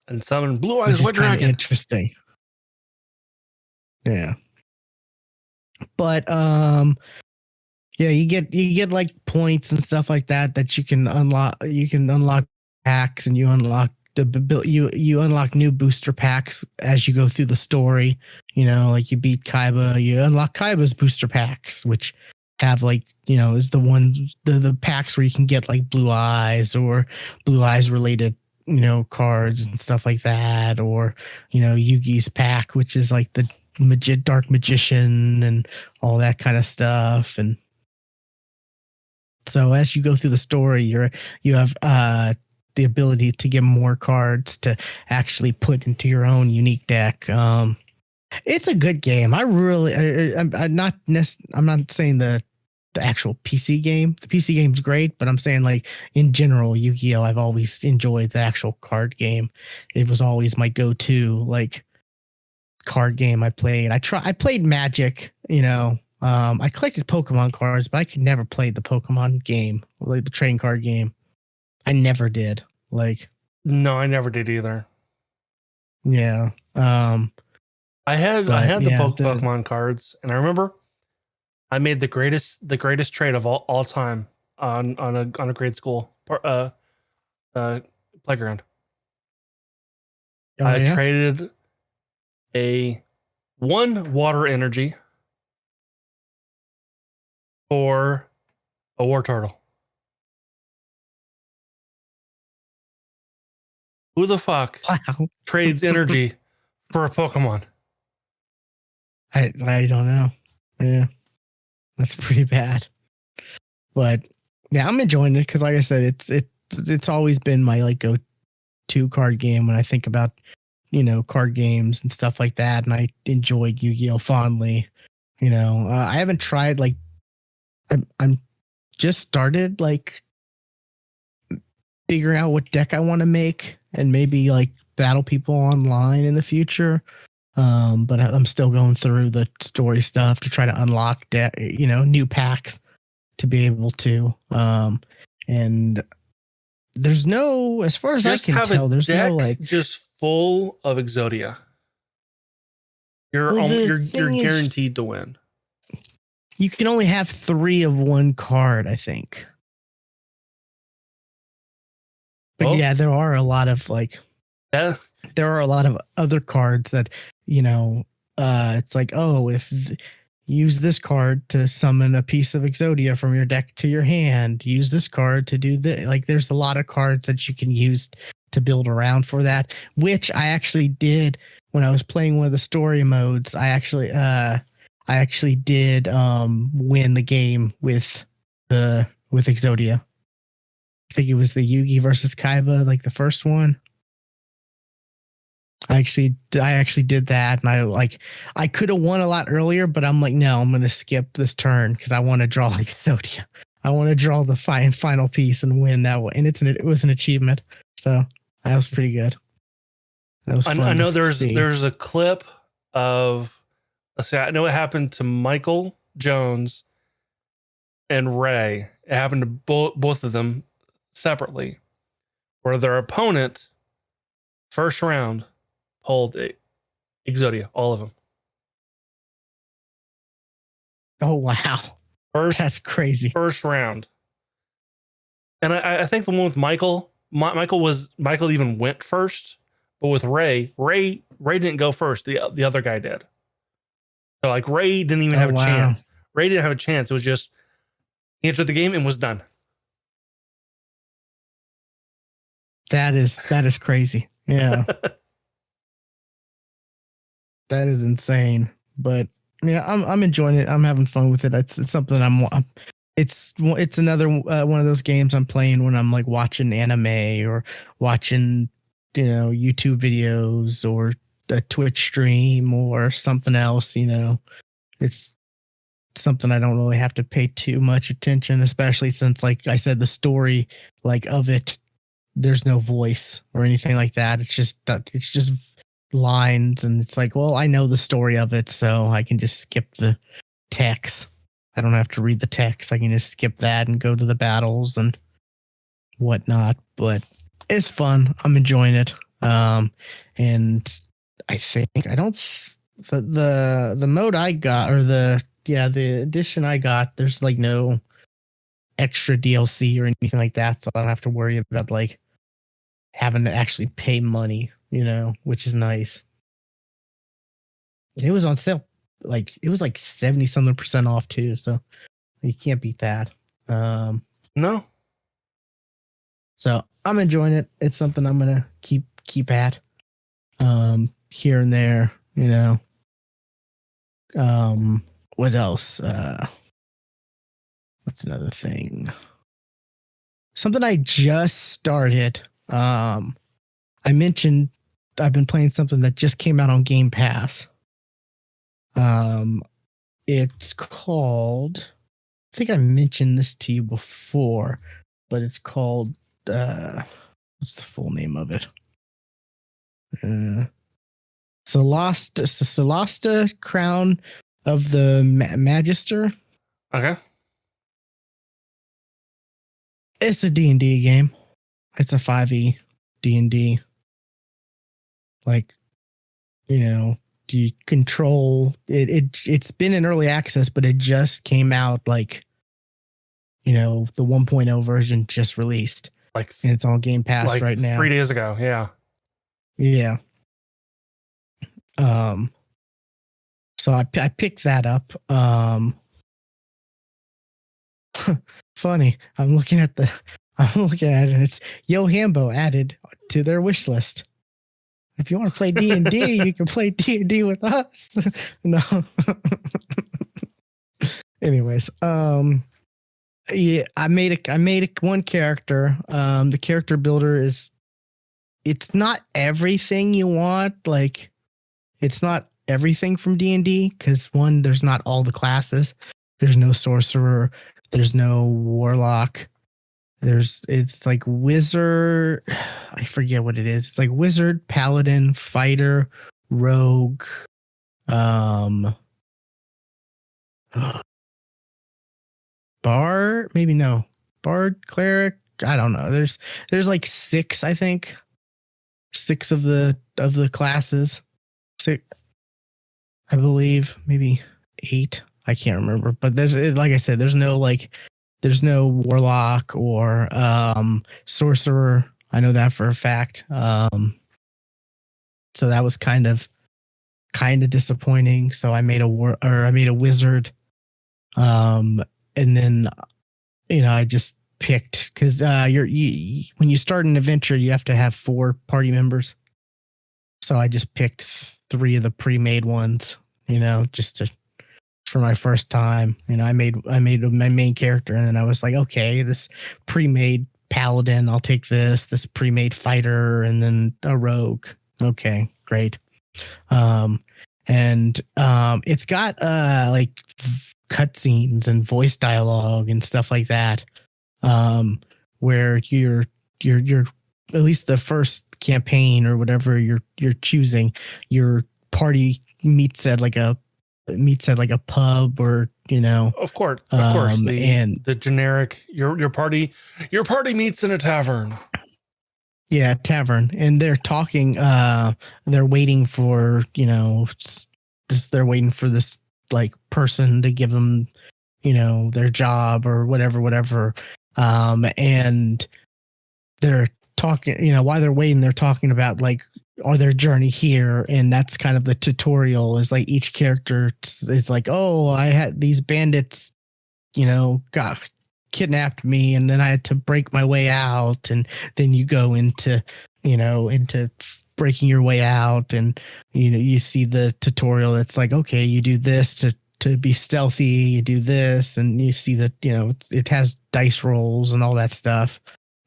And summon Blue Eyes White Dragon. Interesting. Yeah. But yeah, you get like points and stuff like that you can unlock. You can unlock packs, and you unlock you unlock new booster packs as you go through the story. Like you beat Kaiba, you unlock Kaiba's booster packs, which have like, is the ones, the packs where you can get like Blue Eyes or Blue Eyes related, cards and stuff like that. Or, Yugi's pack, which is like the Dark Magician and all that kind of stuff. And so as you go through the story, you have the ability to get more cards to actually put into your own unique deck. It's a good game. I'm not saying that the actual PC game. The PC game's great, but I'm saying like in general, Yu-Gi-Oh! I've always enjoyed the actual card game. It was always my go-to like card game I played. I played Magic, you know. I collected Pokemon cards, but I could never play the Pokemon game, like the trading card game. I never did. Like, No, I never did either. yeah. I had But the yeah, Pokemon cards, and I remember I made the greatest trade of all time on a grade school playground. oh I yeah, traded a one water energy for a war turtle. Who the fuck wow. trades energy for a Pokemon? I don't know. Yeah, that's pretty bad. But yeah, I'm enjoying it because, like I said, it's always been my like go-to card game when I think about, you know, card games and stuff like that. And I enjoyed Yu-Gi-Oh fondly. You know, I haven't tried like I'm just started like figuring out what deck I want to make and maybe like battle people online in the future. But I'm still going through the story stuff to try to unlock you know, new packs to be able to. And there's no, as far as Just I can have a tell, there's no deck like just full of Exodia. You're well, the you're thing is guaranteed to win. you can only have 3 of one card, I think. But Well, yeah, there are a lot of like yeah, there are a lot of other cards that, you know, it's like, oh, use this card to summon a piece of Exodia from your deck to your hand, use this card to do this. Like, there's a lot of cards that you can use to build around for that, which I actually did when I was playing one of the story modes. I actually did win the game with Exodia. I think it was the Yugi versus Kaiba, like the first one. I actually did that, and I could have won a lot earlier, but I'm like, no, I'm gonna skip this turn because I want to draw Exodia. I want to draw the final piece and win that way, and it was an achievement, so that was pretty good. That was fun. I know to see. there's a clip of, let's say, I know it happened to Michael Jones and Ray. It happened to both of them separately, where their opponent first round pulled Exodia, all of them. Oh wow, that's crazy. First round. And I think the one with Michael even went first, but with Ray didn't go first. The other guy did. So like Ray didn't even have a chance. Ray didn't have a chance. It was just he entered the game and was done. That is crazy. Yeah. That is insane. But yeah, I'm enjoying it. I'm having fun with it. It's something it's another one of those games I'm playing when I'm like watching anime or watching, you know, YouTube videos or a Twitch stream or something else, you know. It's something I don't really have to pay too much attention, especially since, like I said, the story like of it, there's no voice or anything like that. It's just lines, and it's like, well, I know the story of it, so I can just skip the text. I don't have to read the text. I can just skip that and go to the battles and whatnot. But it's fun. I'm enjoying it. And I think I don't the mode I got, or the edition I got, there's like no extra DLC or anything like that, so I don't have to worry about like having to actually pay money, you know, which is nice. And it was on sale. Like, it was like 70 something % off too, so you can't beat that. No. So I'm enjoying it. It's something I'm gonna keep at. Here and there, you know. What else? What's another thing? Something I just started. I mentioned I've been playing something that just came out on Game Pass. It's called think I mentioned this to you before, but it's called what's the full name of it? Solasta Crown of the Magister. Okay. It's a D&D game. It's a 5e D&D. Like, you know, do you control it? It's been in early access, but it just came out like, you know, the 1.0 version just released. Like, and it's on Game Pass like right now. 3 days ago. Yeah. Yeah. So I picked that up. Funny. I'm looking at it and it's Yo Hambo added to their wish list. If you want to play D&D, you can play D&D with us. No. Anyways, yeah, I made one character. The character builder it's not everything you want. Like, it's not everything from D&D because one, there's not all the classes. There's no sorcerer. There's no warlock. It's like wizard. I forget what it is. It's like wizard, paladin, fighter, rogue, bard, maybe no. Bard, cleric, I don't know. There's like 6, I think. 6 of the classes. 6, I believe, maybe 8. I can't remember. But there's, like I said, there's no warlock or sorcerer. I know that for a fact. So that was kind of disappointing. So I made a wizard. And then, you know, I just picked because when you start an adventure, you have to have 4 party members. So I just picked 3 of the pre-made ones, you know, for my first time. You know, I made my main character, and then I was like, okay, this pre-made paladin, I'll take this pre-made fighter, and then a rogue. Okay, great. It's got like cutscenes and voice dialogue and stuff like that. Where you're at least the first campaign or whatever you're choosing, your party meets at like a pub, or, you know, Of course. The generic your party meets in a tavern. Yeah, tavern, and they're talking. They're waiting for, you know, they're waiting for this like person to give them, you know, their job or whatever. And they're talking, you know, while they're waiting, they're talking about like, or their journey here, and that's kind of the tutorial. Is like each character is like, oh, I had these bandits, you know, kidnapped me, and then I had to break my way out, and then you go into breaking your way out, and, you know, you see the tutorial that's like, okay, you do this to be stealthy, you do this, and you see that, you know, it has dice rolls and all that stuff,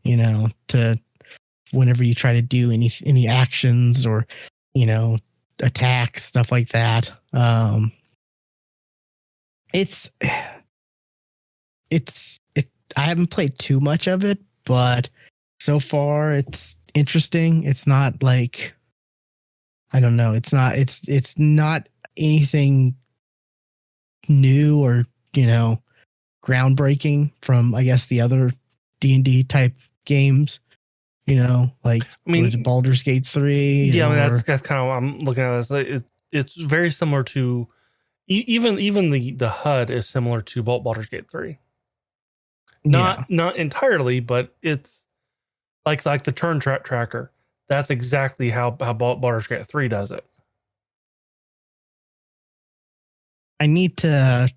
you know, to whenever you try to do any actions or, you know, attacks, stuff like that. I haven't played too much of it, but so far it's interesting. It's not like, I don't know. It's not anything new or, you know, groundbreaking from, I guess, the other D&D type games, you know, like, I mean, Baldur's Gate 3. Yeah, I mean, that's kind of what I'm looking at this. It's very similar to even the HUD is similar to Baldur's Gate 3. Not entirely, but it's like the turn tracker. That's exactly how Baldur's Gate 3 does it. I need to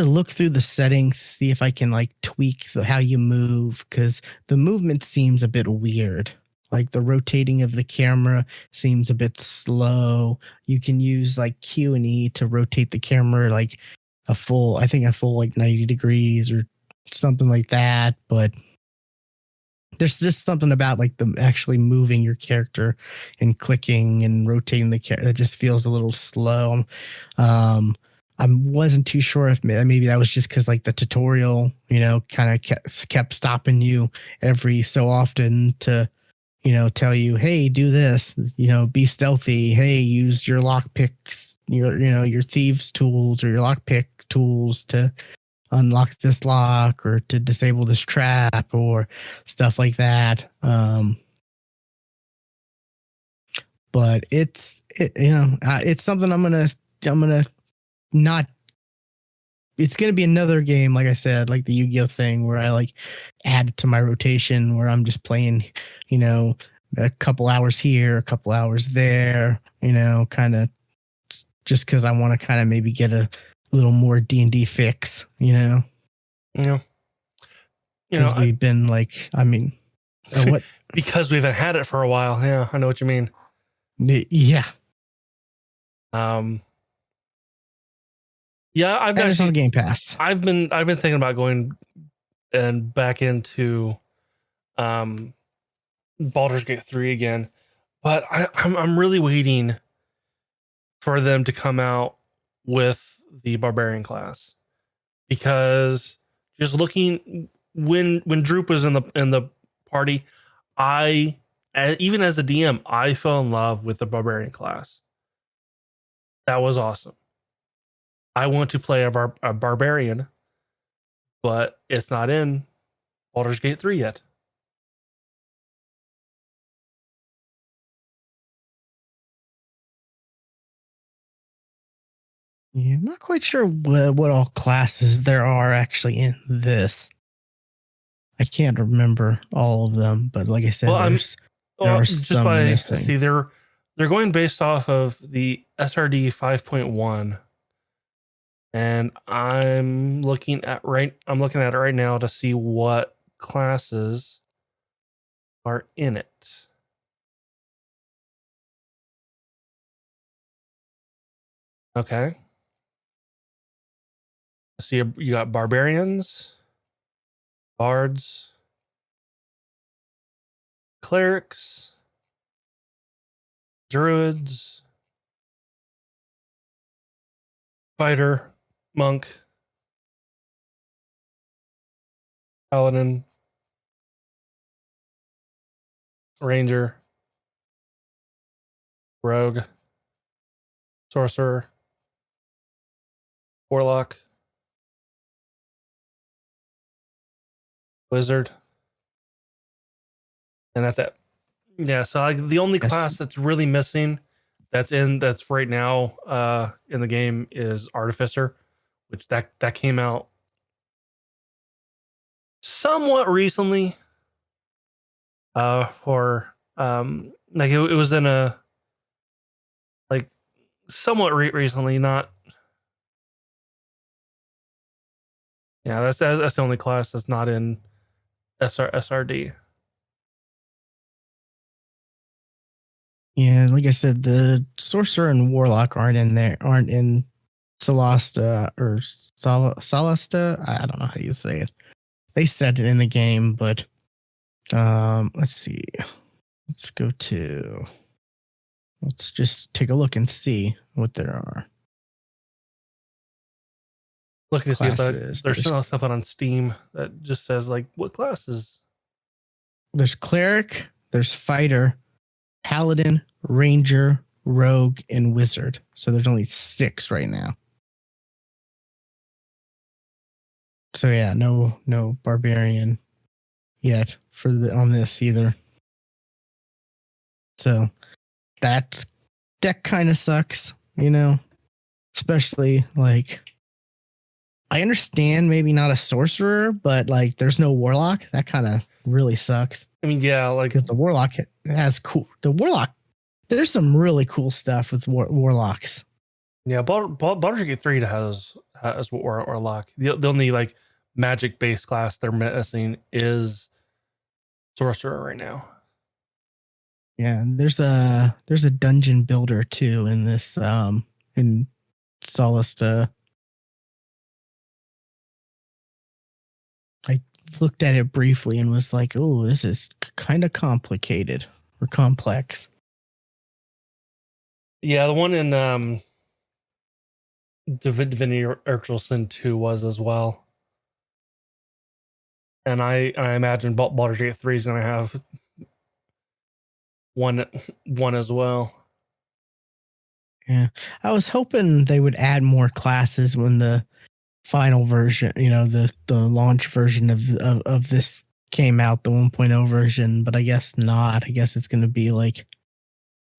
look through the settings to see if I can like tweak how you move, because the movement seems a bit weird. Like the rotating of the camera seems a bit slow. You can use like Q and E to rotate the camera like a full like 90 degrees or something like that. But there's just something about like the actually moving your character and clicking and rotating the character that just feels a little slow. I wasn't too sure if maybe that was just because like the tutorial, kind of kept stopping you every so often to, tell you, hey, do this, be stealthy. Hey, use your lock picks, your thieves tools or your lockpick tools to unlock this lock or to disable this trap or stuff like that. But it's something I'm gonna not. It's gonna be another game, like I said, like the Yu-Gi-Oh thing, where I like add it to my rotation, where I'm just playing, a couple hours here, a couple hours there, kind of just because I want to kind of maybe get a little more D&D fix, Yeah. Because we've been like, I mean, what? Because we haven't had it for a while. Yeah, I know what you mean. Yeah. Yeah, I've and it's on Game Pass. I've been thinking about going and back into Baldur's Gate 3 again, but I'm really waiting for them to come out with the barbarian class, because just looking when Droop was in the party, even as a DM, I fell in love with the barbarian class. That was awesome. I want to play a barbarian, but it's not in Baldur's Gate 3 yet. Yeah, I'm not quite sure what all classes there are actually in this. I can't remember all of them, but like I said, there are some missing. See, they're going based off of the SRD 5.1, and I'm looking at it right now to see what classes are in it. Okay. See, you got barbarians, bards, clerics, druids, fighter, monk, paladin, ranger, rogue, sorcerer, warlock, wizard, and that's it. Yeah, so like the only class that's really missing that's right now in the game is Artificer, which that came out somewhat recently. For like it was in a like somewhat recently, not. Yeah, that's the only class that's not in SRD. Yeah, like I said, the sorcerer and warlock aren't in Solasta or Solasta. I don't know how you say it. They said it in the game, but let's see. Let's just take a look and see what there are. Looking to see if there's something on Steam that just says like what classes. There's cleric, there's fighter, paladin, ranger, rogue, and wizard. So there's only 6 right now. So yeah, no barbarian yet on this either. So that kind of sucks, especially like I understand maybe not a sorcerer, but like there's no warlock. That kind of really sucks. I mean, yeah, like because the warlock has there's some really cool stuff with warlocks. Yeah, Baldur's Gate 3 has warlock. The only like magic based class they're missing is sorcerer right now. Yeah, and there's a dungeon builder too in this in Solasta. I looked at it briefly and was like, "Oh, this is kind of complicated or complex." Yeah, the one in Divinity Original Sin 2 was as well. And I imagine Baldur's Gate 3 is going to have one as well. Yeah, I was hoping they would add more classes when the final version, the launch version of this came out, the 1.0 version, but I guess not. I guess it's going to be like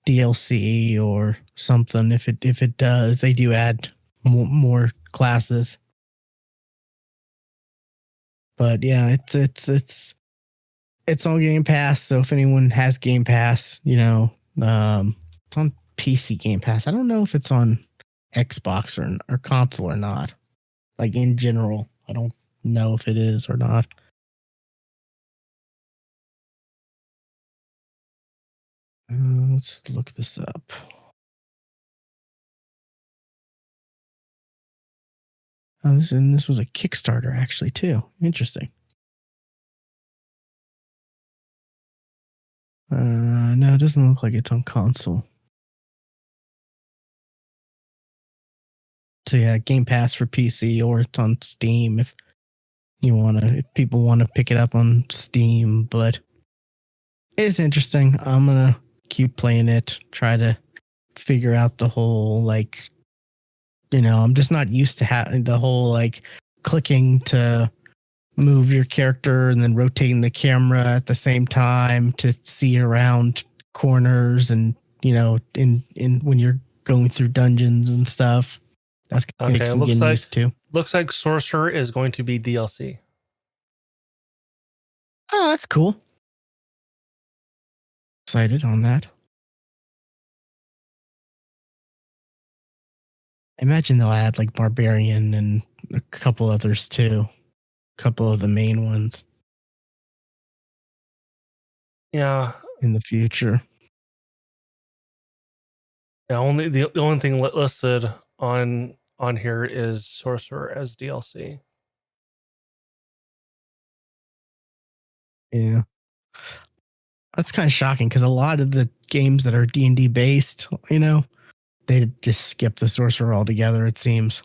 DLC or something. If it does, they do add more classes. But yeah, it's on Game Pass. So if anyone has Game Pass, it's on PC Game Pass. I don't know if it's on Xbox or console or not. Like in general, I don't know if it is or not. Let's look this up. Oh, this was a Kickstarter actually too. Interesting. No, it doesn't look like it's on console. So yeah, Game Pass for PC, or it's on Steam if people want to pick it up on Steam. But it's interesting. I'm gonna keep playing it. Try to figure out the whole I'm just not used to having the whole clicking to move your character and then rotating the camera at the same time to see around corners and in when you're going through dungeons and stuff. That's gonna take some getting used to. Looks like Sorcerer is going to be DLC. Oh, that's cool. Excited on that. I imagine they'll add like Barbarian and a couple others too. A couple of the main ones. Yeah. In the future. Yeah, the only thing listed on here is Sorcerer as DLC. Yeah. That's kind of shocking because a lot of the games that are D&D based, they just skip the Sorcerer altogether, it seems.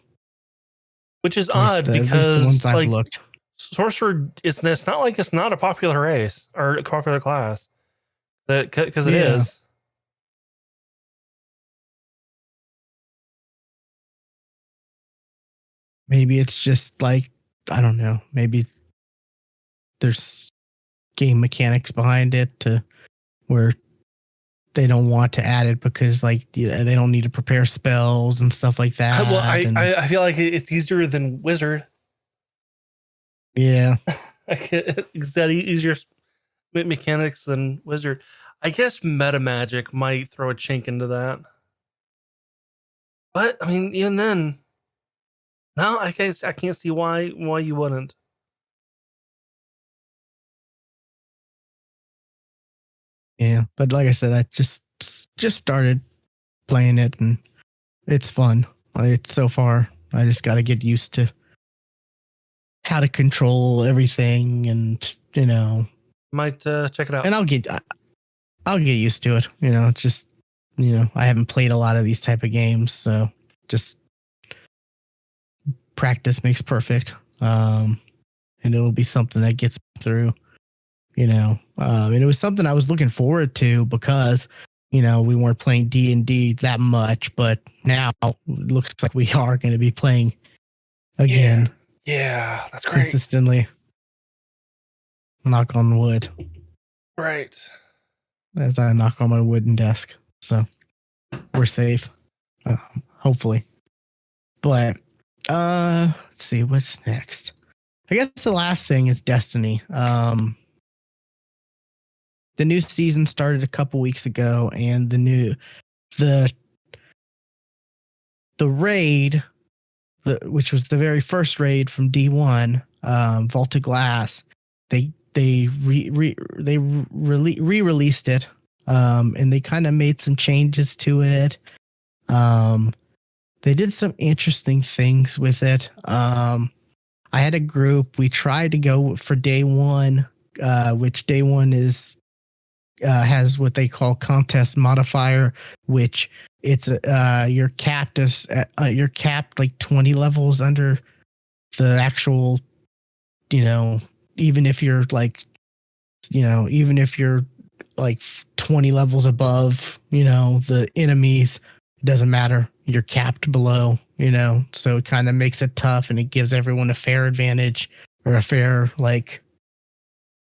Which is odd because the ones I've looked. Sorcerer, it's not like it's not a popular race or a popular class. Because it is. Maybe it's just like, I don't know, maybe there's game mechanics behind it to where they don't want to add it because they don't need to prepare spells and stuff like that. Well, I feel like it's easier than Wizard. Yeah. It's that easier mechanics than Wizard. I guess meta magic might throw a chink into that. But I mean, even then, no, I can't see why you wouldn't. Yeah, but like I said, I just started playing it and it's fun. It's so far. I just got to get used to how to control everything, and might check it out. And I'll get used to it. Just I haven't played a lot of these type of games, so just practice makes perfect. And it'll be something that gets through. And it was something I was looking forward to because we weren't playing D&D that much, but now it looks like we are going to be playing again. Yeah, that's great. Consistently. Knock on wood. Right. As I knock on my wooden desk. So we're safe. Hopefully. But let's see what's next. I guess the last thing is Destiny. The new season started a couple weeks ago, and the raid, which was the very first raid from D1, Vaulted Glass, they re-released it, and they kind of made some changes to it. They did some interesting things with it. I had a group. We tried to go for day one, which day one has what they call contest modifier, which it's you're capped as you're capped like 20 levels under the actual, you know, even if you're like, you know, even if you're like 20 levels above, you know, the enemies, it doesn't matter. You're capped below, you know, so it kind of makes it tough and it gives everyone a fair advantage or a fair, like,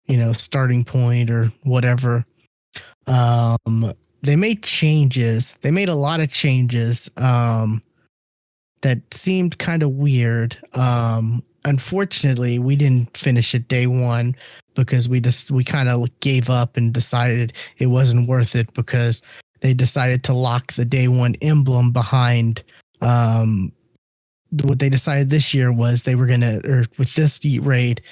you know, starting point or whatever. They made changes. They made a lot of changes that seemed kind of weird. Unfortunately, we didn't finish it day one because we kind of gave up and decided it wasn't worth it because they decided to lock the day one emblem behind. What they decided this year was they were gonna, or with this raid,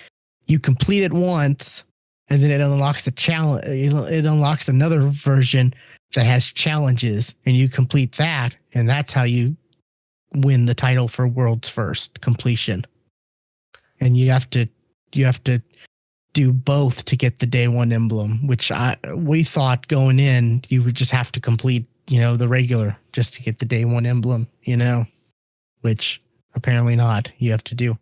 you complete it once, and then it unlocks a challenge. It unlocks another version that has challenges, and you complete that, and that's how you win the title for world's first completion. And you have to do both to get the day one emblem, which we thought going in you would just have to complete, you know, the regular just to get the day one emblem, you know, which apparently not. You have to do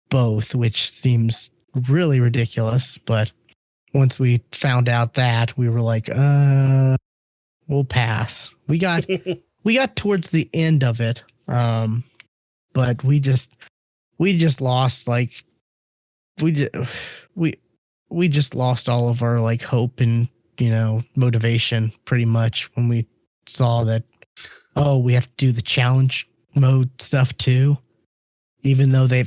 both, which seems really ridiculous. But once we found out that, we were like, we'll pass. We got towards the end of it. But we just lost, like, we just lost all of our like hope and, you know, motivation pretty much when we saw that, oh, we have to do the challenge mode stuff too, even though they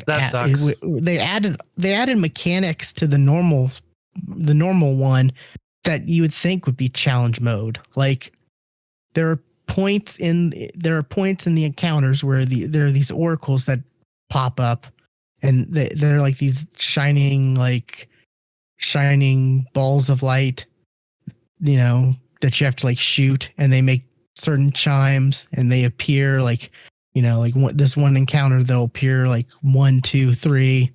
added mechanics to the normal one that you would think would be challenge mode. Like there are points in the encounters where there are these oracles that pop up, and they're like these shining balls of light, you know, that you have to like shoot, and they make certain chimes, and they appear like, you know, like this one encounter, they'll appear like 1, 2, 3,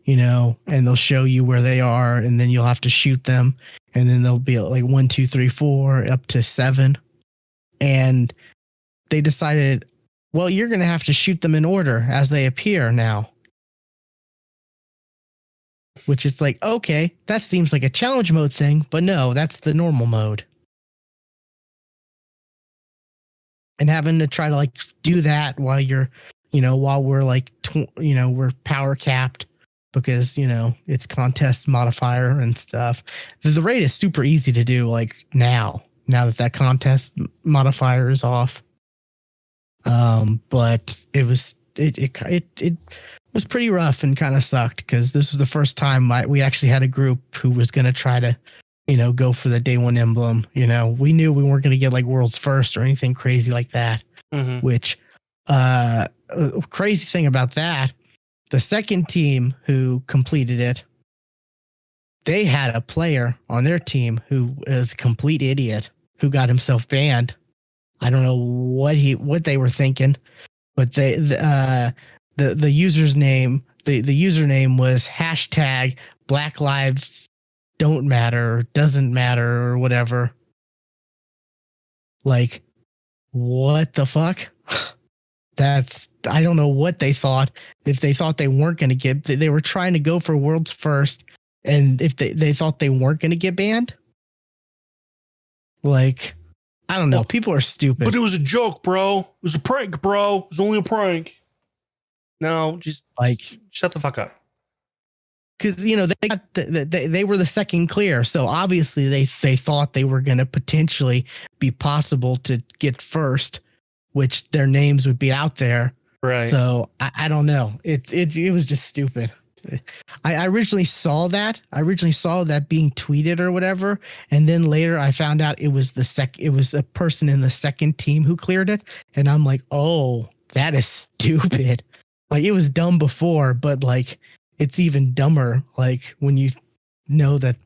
you know, and they'll show you where they are, and then you'll have to shoot them, and then they'll be like 1, 2, 3, 4 up to 7. And they decided, well, you're going to have to shoot them in order as they appear now. Which is like, okay, that seems like a challenge mode thing, but no, that's the normal mode. And having to try to like do that while you're, you know, while we're like, you know, we're power capped because, you know, it's contest modifier and stuff. The raid is super easy to do, like now that contest modifier is off. But it was pretty rough and kind of sucked because this was the first time we actually had a group who was going to try to, you know, go for the day one emblem. You know, we knew we weren't going to get like world's first or anything crazy like that. Mm-hmm. Which, crazy thing about that, the second team who completed it, they had a player on their team who is a complete idiot who got himself banned. I don't know what they were thinking, but the user's name, the username was hashtag Black Lives Don't Matter, or doesn't matter, or whatever. Like, what the fuck? I don't know what they thought. If they thought they weren't going to get, they were trying to go for world's first, and if they thought they weren't going to get banned, like, I don't know. Well, people are stupid. But it was a joke, bro. It was a prank, bro. It was only a prank. No, just like shut the fuck up. Because, you know, they were the second clear, so obviously they thought they were going to potentially be possible to get first, which their names would be out there. Right. So I don't know. It was just stupid. I originally saw that. Being tweeted or whatever, and then later I found out it was a person in the second team who cleared it, and I'm like, oh, that is stupid. Like, it was dumb before, but like it's even dumber. Like when you know that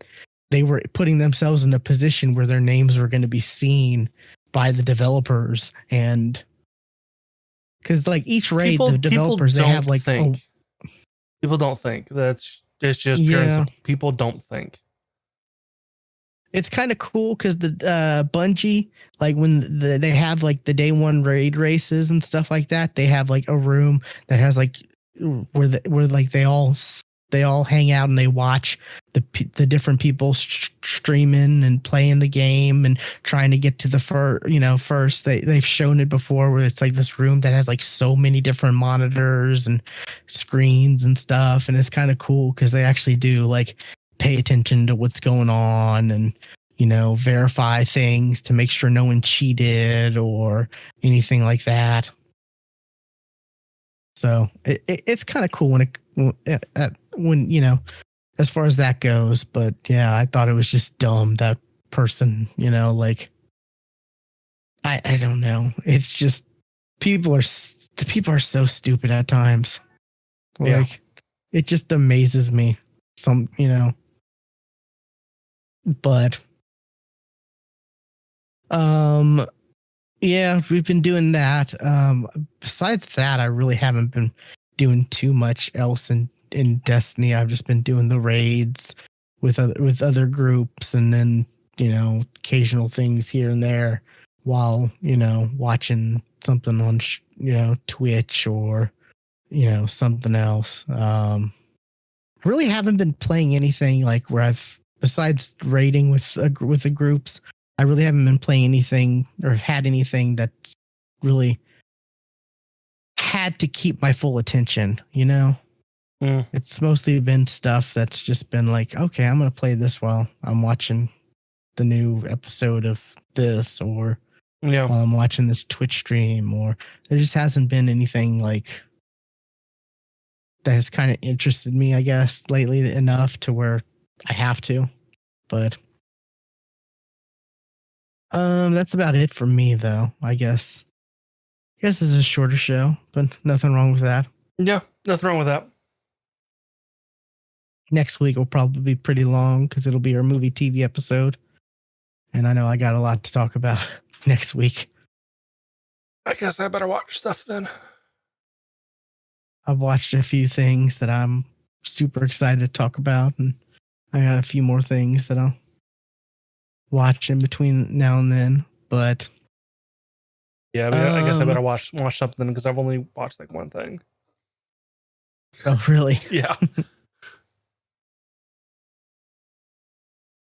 they were putting themselves in a position where their names were going to be seen by the developers, and because like each raid, the developers, they have like think. People don't think. It's just pure. People don't think. it's kind of cool because the Bungie, like when they have like the day one raid races and stuff like that, they have like a room that has like where like they all hang out and they watch the different people streaming and playing the game and trying to get to the first. They've shown it before where it's like this room that has like so many different monitors and screens and stuff, and it's kind of cool because they actually do like pay attention to what's going on and verify things to make sure no one cheated or anything like that. So it's kind of cool when as far as that goes. But yeah, I thought it was just dumb that person. Like I don't know. It's just people are so stupid at times. Like it just amazes me. But yeah, we've been doing that. Besides that, I really haven't been doing too much else in Destiny. I've just been doing the raids with other groups, and then occasional things here and there while watching something on Twitch or something else. I really haven't been playing anything like where I've, besides raiding with the groups, I really haven't been playing anything or had anything that's really had to keep my full attention, It's mostly been stuff that's just been like, okay, I'm going to play this while I'm watching the new episode of this, or while I'm watching this Twitch stream, or there just hasn't been anything like that has kind of interested me, I guess, lately enough to where I have to. But that's about it for me, though. I guess this is a shorter show, but nothing wrong with that. Yeah, nothing wrong with that. Next week will probably be pretty long because it'll be our movie TV episode, and I know I got a lot to talk about next week. I guess I better watch stuff then. I've watched a few things that I'm super excited to talk about, and I got a few more things that I'll watch in between now and then. But yeah, I guess I better watch something because I've only watched like one thing. Oh, really? Yeah.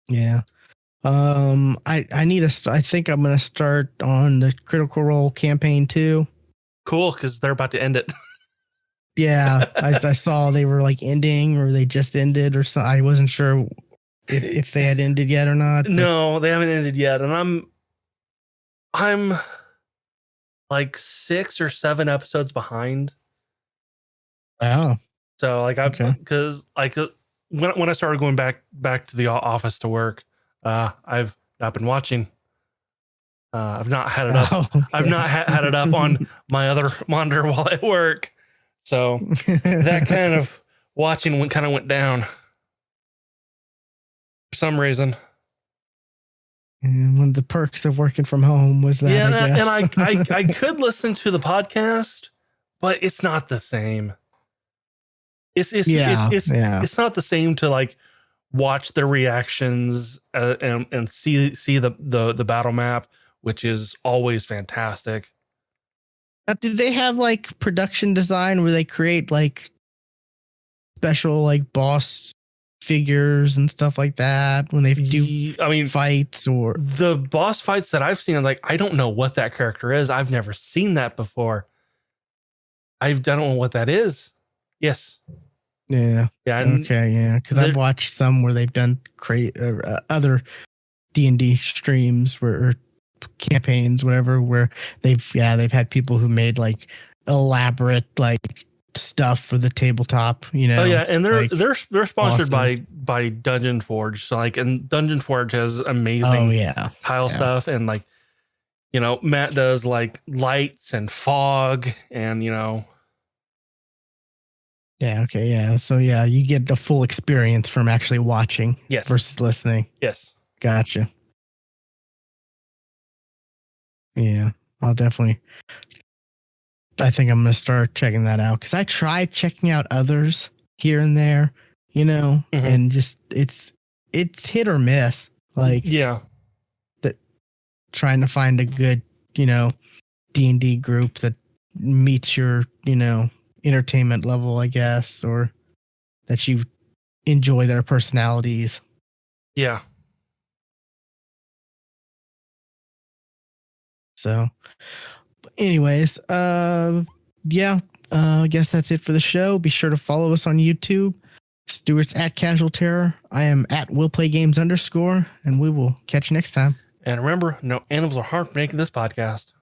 Yeah. I need I think I'm going to start on the Critical Role campaign too. Cool, because they're about to end it. Yeah, I saw they were like ending, or they just ended, or so. I wasn't sure if they had ended yet or not. No, they haven't ended yet, and I'm like 6 or 7 episodes behind. Wow. So like because like when I started going back to the office to work, I've not been watching. I've not had it up. Yeah. I've not had it up on my other monitor while at work. So that kind of watching went down for some reason. And one of the perks of working from home was that. Yeah, I guess. And I could listen to the podcast, but it's not the same. It's not the same to like watch their reactions and see the battle map, which is always fantastic. Now, did they have like production design where they create like special like boss figures and stuff like that when they do fights? Or the boss fights that I've seen, like I don't know what that character is. I've never seen that before. I don't know what that is. Yes. Yeah. Yeah. Okay. Yeah. Because I've watched some where they've done other D&D streams or campaigns, whatever, where they've had people who made like elaborate like stuff for the tabletop. Oh yeah, and they're sponsored by Dungeon Forge. So like, and Dungeon Forge has amazing tile stuff, and like Matt does like lights and fog, and Yeah. Okay. Yeah. So yeah, you get the full experience from actually watching. Yes. Versus listening. Yes. Gotcha. Yeah, I think I'm going to start checking that out because I tried checking out others here and there, and just it's hit or miss. Like, yeah, that trying to find a good, D&D group that meets your, entertainment level, I guess, or that you enjoy their personalities. yeah. So, anyways, yeah, I guess that's it for the show. Be sure to follow us on YouTube. Stuart's at Casual Terror. I am at WillPlayGames_, and we will catch you next time. And remember, no animals are harmed making this podcast.